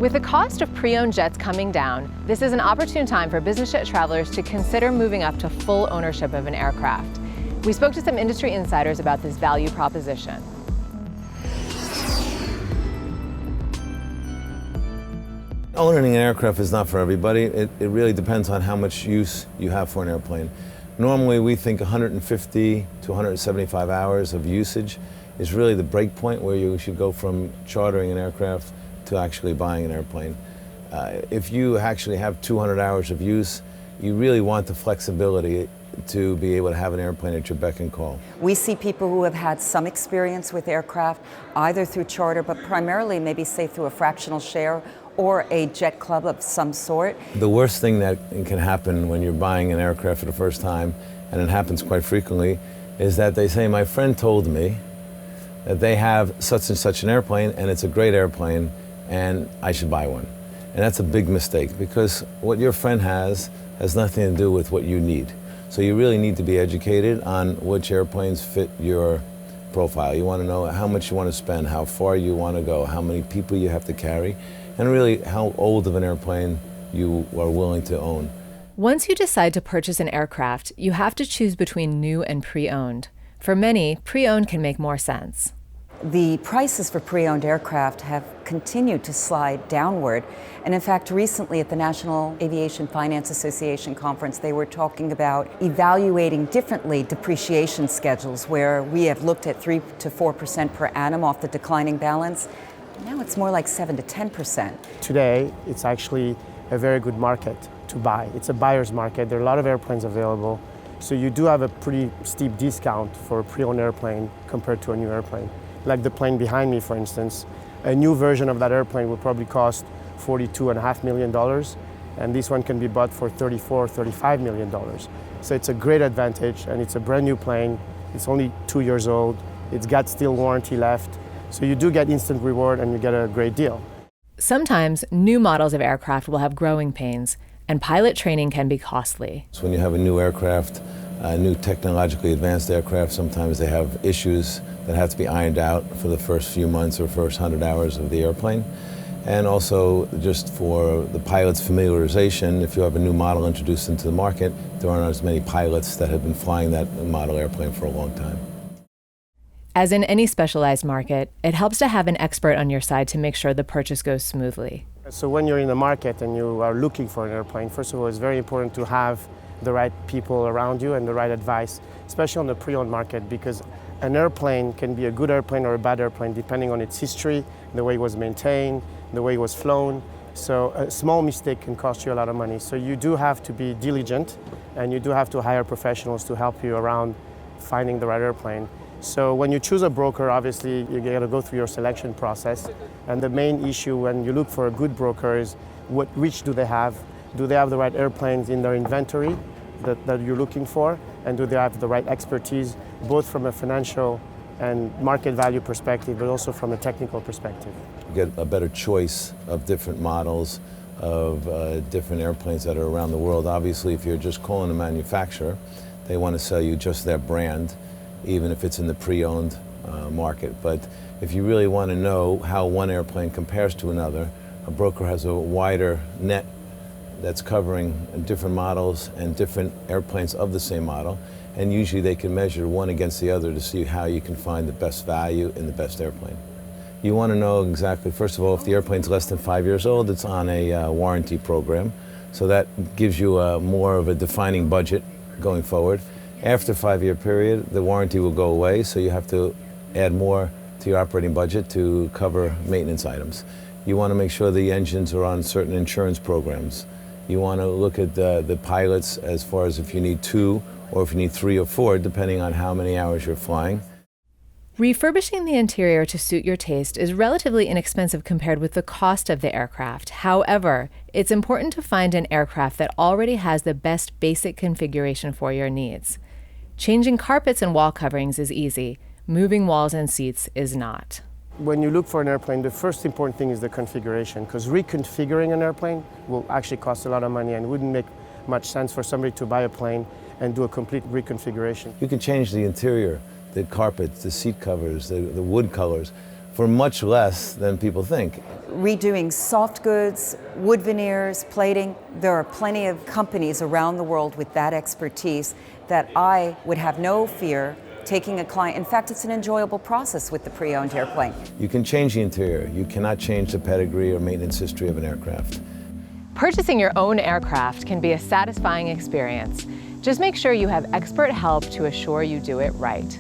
With the cost of pre-owned jets coming down, this is an opportune time for business jet travelers to consider moving up to full ownership of an aircraft. We spoke to some industry insiders about this value proposition. Owning an aircraft is not for everybody. It really depends on how much use you have for an airplane. Normally we think 150 to 175 hours of usage is really the break point where you should go from chartering an aircraft to actually buying an airplane. If you actually have 200 hours of use, you really want the flexibility to be able to have an airplane at your beck and call. We see people who have had some experience with aircraft, either through charter, but primarily maybe say through a fractional share or a jet club of some sort. The worst thing that can happen when you're buying an aircraft for the first time, and it happens quite frequently, is that they say, my friend told me that they have such and such an airplane and it's a great airplane and I should buy one. And that's a big mistake, because what your friend has nothing to do with what you need. So you really need to be educated on which airplanes fit your profile. You want to know how much you want to spend, how far you want to go, how many people you have to carry, and really how old of an airplane you are willing to own. Once you decide to purchase an aircraft, you have to choose between new and pre-owned. For many, pre-owned can make more sense. The prices for pre-owned aircraft have continued to slide downward. And in fact, recently at the National Aviation Finance Association conference, they were talking about evaluating differently depreciation schedules, where we have looked at 3 to 4% per annum off the declining balance. Now it's more like 7 to 10%. Today, it's actually a very good market to buy. It's a buyer's market. There are a lot of airplanes available. So you do have a pretty steep discount for a pre-owned airplane compared to a new airplane. Like the plane behind me, for instance, a new version of that airplane will probably cost $42.5 million, and this one can be bought for $34, $35 million. So it's a great advantage, and it's a brand new plane. It's only 2 years old. It's got still warranty left. So you do get instant reward and you get a great deal. Sometimes new models of aircraft will have growing pains, and pilot training can be costly. So when you have a new aircraft, a new technologically advanced aircraft, sometimes they have issues that have to be ironed out for the first few months or first 100 hours of the airplane. And also just for the pilot's familiarization, if you have a new model introduced into the market, there aren't as many pilots that have been flying that model airplane for a long time. As in any specialized market, it helps to have an expert on your side to make sure the purchase goes smoothly. So when you're in the market and you are looking for an airplane, first of all, it's very important to have the right people around you and the right advice, especially on the pre-owned market, because an airplane can be a good airplane or a bad airplane depending on its history, the way it was maintained, the way it was flown. So a small mistake can cost you a lot of money. So you do have to be diligent, and you do have to hire professionals to help you around finding the right airplane. So when you choose a broker, obviously you got to go through your selection process. And the main issue when you look for a good broker is what reach do they have? Do they have the right airplanes in their inventory that you're looking for? And do they have the right expertise, both from a financial and market value perspective, but also from a technical perspective? You get a better choice of different models of different airplanes that are around the world. Obviously, if you're just calling a manufacturer, they want to sell you just their brand, even if it's in the pre-owned market. But if you really want to know how one airplane compares to another, a broker has a wider net that's covering different models and different airplanes of the same model, and usually they can measure one against the other to see how you can find the best value in the best airplane. You want to know exactly, first of all, if the airplane's less than 5 years old, it's on a warranty program, so that gives you more of a defining budget going forward. After a 5-year period, the warranty will go away, so you have to add more to your operating budget to cover maintenance items. You want to make sure the engines are on certain insurance programs. You want to look at the pilots as far as if you need 2 or if you need 3 or 4, depending on how many hours you're flying. Refurbishing the interior to suit your taste is relatively inexpensive compared with the cost of the aircraft. However, it's important to find an aircraft that already has the best basic configuration for your needs. Changing carpets and wall coverings is easy. Moving walls and seats is not. When you look for an airplane, the first important thing is the configuration, because reconfiguring an airplane will actually cost a lot of money and wouldn't make much sense for somebody to buy a plane and do a complete reconfiguration. You can change the interior, the carpets, the seat covers, the wood colors. for much less than people think. Redoing soft goods, wood veneers, plating, there are plenty of companies around the world with that expertise that I would have no fear taking a client. In fact, it's an enjoyable process with the pre-owned airplane. You can change the interior. You cannot change the pedigree or maintenance history of an aircraft. Purchasing your own aircraft can be a satisfying experience. Just make sure you have expert help to assure you do it right.